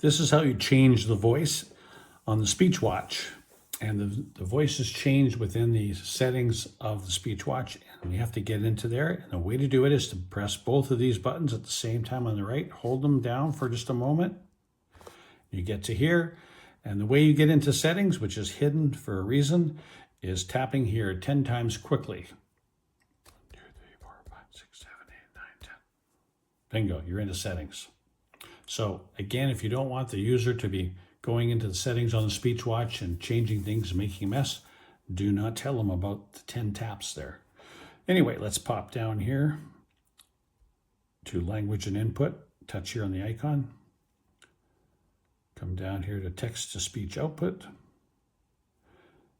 This is how you change the voice on the SpeechWatch. And the voice is changed within the settings of the SpeechWatch. And you have to get into there. And the way to do it is to press both of these buttons at the same time on the right. Hold them down for just a moment. You get to here. And the way you get into settings, which is hidden for a reason, is tapping here 10 times quickly. 1, 2, 3, 4, 5, 6, 7, 8, 9, 10. Bingo, you're into settings. So again, if you don't want the user to be going into the settings on the SpeechWatch and changing things and making a mess, do not tell them about the 10 taps there. Anyway, let's pop down here to language and input. Touch here on the icon. Come down here to text to speech output.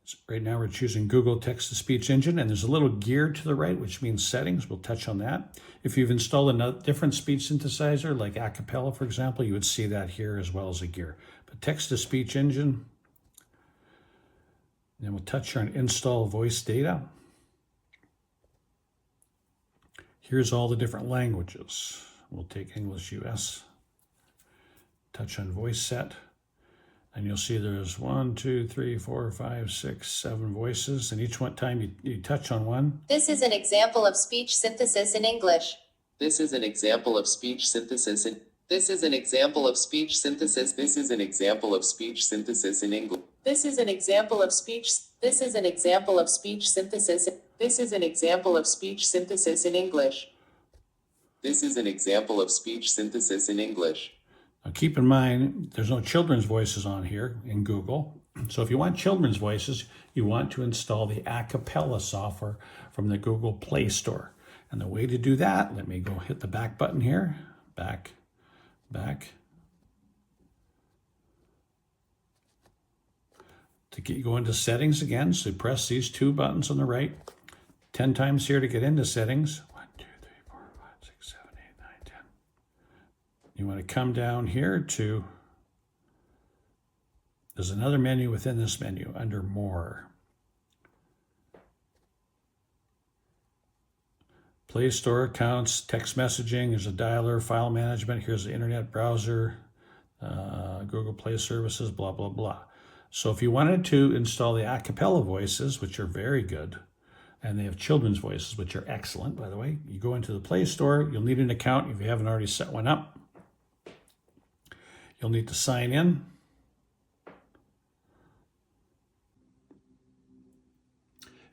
So right now we're choosing Google Text to Speech Engine, and there's a little gear to the right, which means settings. We'll touch on that. If you've installed a different speech synthesizer, like Acapela, for example, you would see that here as well as a gear. But Text to Speech Engine, and then we'll touch on Install Voice Data. Here's all the different languages. We'll take English US, touch on Voice Set. And you'll see there's 1, 2, 3, 4, 5, 6, 7 voices. And each one time you touch on one. This is an example of speech synthesis in English. This is an example of speech synthesis in This is an example of speech synthesis. This is an example of speech synthesis in English. This is an example of speech. This is an example of speech synthesis. This is an example of speech synthesis in English. This is an example of speech synthesis in English. Now keep in mind, there's no children's voices on here in Google. So if you want children's voices, you want to install the Acapela software from the Google Play Store. And the way to do that, let me go hit the back button here. Back. To go into settings again, so press these 2 buttons on the right. 10 times here to get into settings. 1, 2, 3, 4, 5, 6, 7, 8, 9, 10. You want to come down here to, there's another menu within this menu under More. Play Store accounts, text messaging, there's a dialer, file management, here's the internet browser, Google Play services, blah, blah, blah. So if you wanted to install the Acapela voices, which are very good, and they have children's voices, which are excellent, by the way, you go into the Play Store, you'll need an account if you haven't already set one up. You'll need to sign in.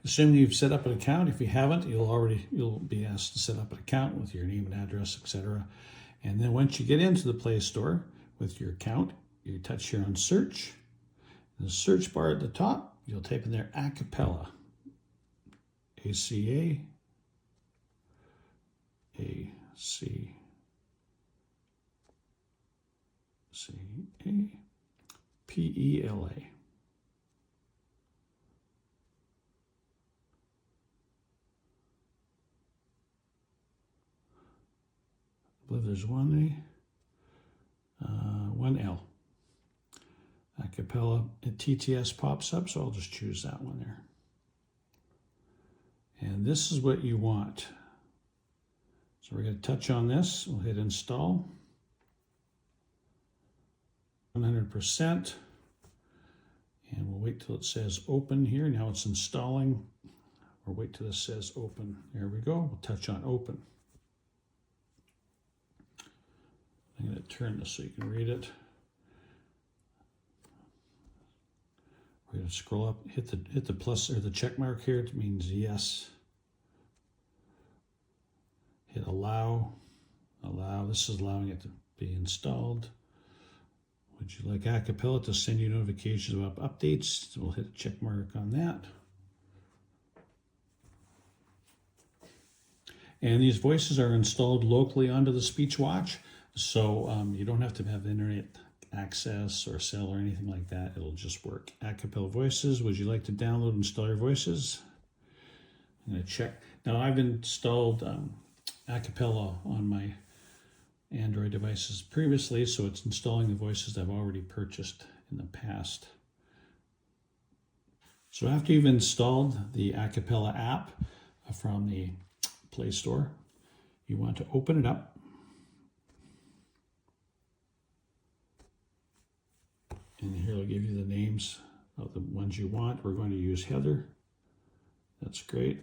Assuming you've set up an account. If you haven't, you'll be asked to set up an account with your name and address, etc. And then once you get into the Play Store with your account, you touch here on search. In the search bar at the top, you'll type in there Acapela. A-C-A-A-C-A-P-E-L-A. I believe there's one L. Acapela and TTS pops up, so I'll just choose that one there. And this is what you want. So we're going to touch on this. We'll hit install. 100%. And we'll wait till it says open here. Now it's installing. Or wait till it says open. There we go. We'll touch on open. I'm going to turn this so you can read it. We're going to scroll up, hit the plus or the check mark here. It means yes. Hit allow. This is allowing it to be installed. Would you like Acapela to send you notifications about updates? So we'll hit a check mark on that. And these voices are installed locally onto the SpeechWatch. So you don't have to have internet access or cell or anything like that. It'll just work. Acapela voices. Would you like to download and install your voices? I'm going to check. Now I've installed Acapela on my Android devices previously, so it's installing the voices I've already purchased in the past. So after you've installed the Acapela app from the Play Store, you want to open it up. give you the names of the ones you want. We're going to use Heather. That's great.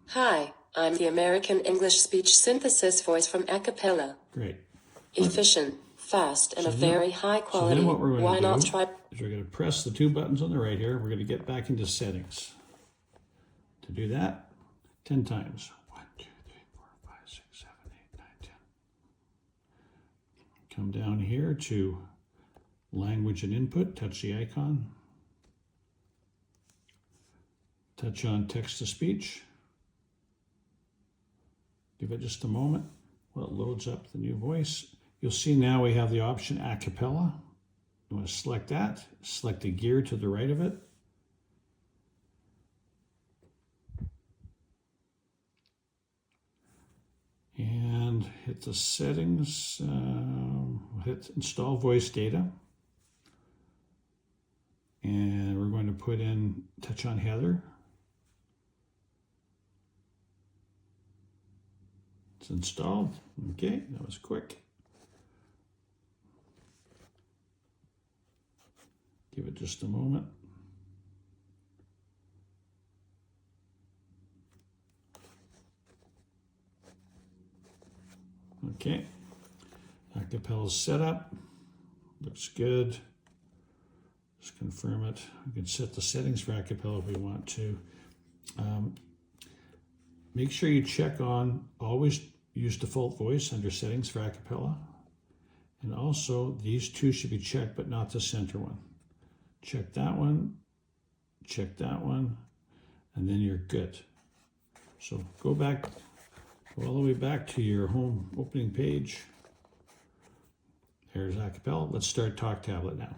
Hi, I'm the American English speech synthesis voice from Acapela. Great. Efficient, fast, and So of then- very high So quality. then what we're Why going not to do try? is we're going to press the two buttons on the right here. We're going to get back into settings. To do that, 10 times. 1, 2, 3, 4, 5, 6, 7, 8, 9, 10. Come down here to language and input. Touch the icon. Touch on text to speech. Give it just a moment while it loads up the new voice. You'll see now we have the option Acapella. You want to select that. Select the gear to the right of it. And hit the settings. Hit install voice data. And we're going to put in, touch on Heather. It's installed. Okay, that was quick. Give it just a moment. Okay, Acapela's set up. Looks good. Just confirm it. We can set the settings for Acapella if we want to. Make sure you check on always use default voice under settings for Acapella. And also these two should be checked, but not the center one. Check that one, and then you're good. So go all the way back to your home opening page. There's Acapella. Let's start Talk Tablet now.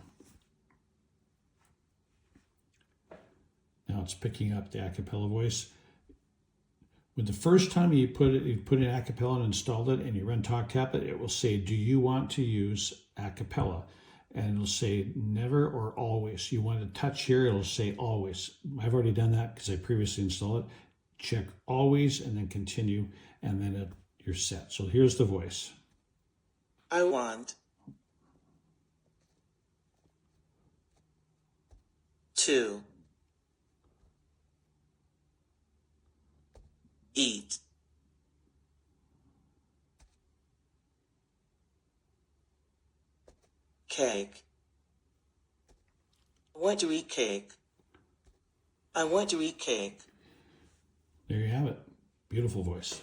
Now it's picking up the Acapella voice. When the first time you put in Acapella and installed it and you run Talk Tablet, it will say, do you want to use Acapella? And it'll say never or always. You want to touch here, it'll say always. I've already done that because I previously installed it. Check always and then continue, and then you're set. So here's the voice. I want to eat cake. I want to eat cake. I want to eat cake. There you have it. Beautiful voice.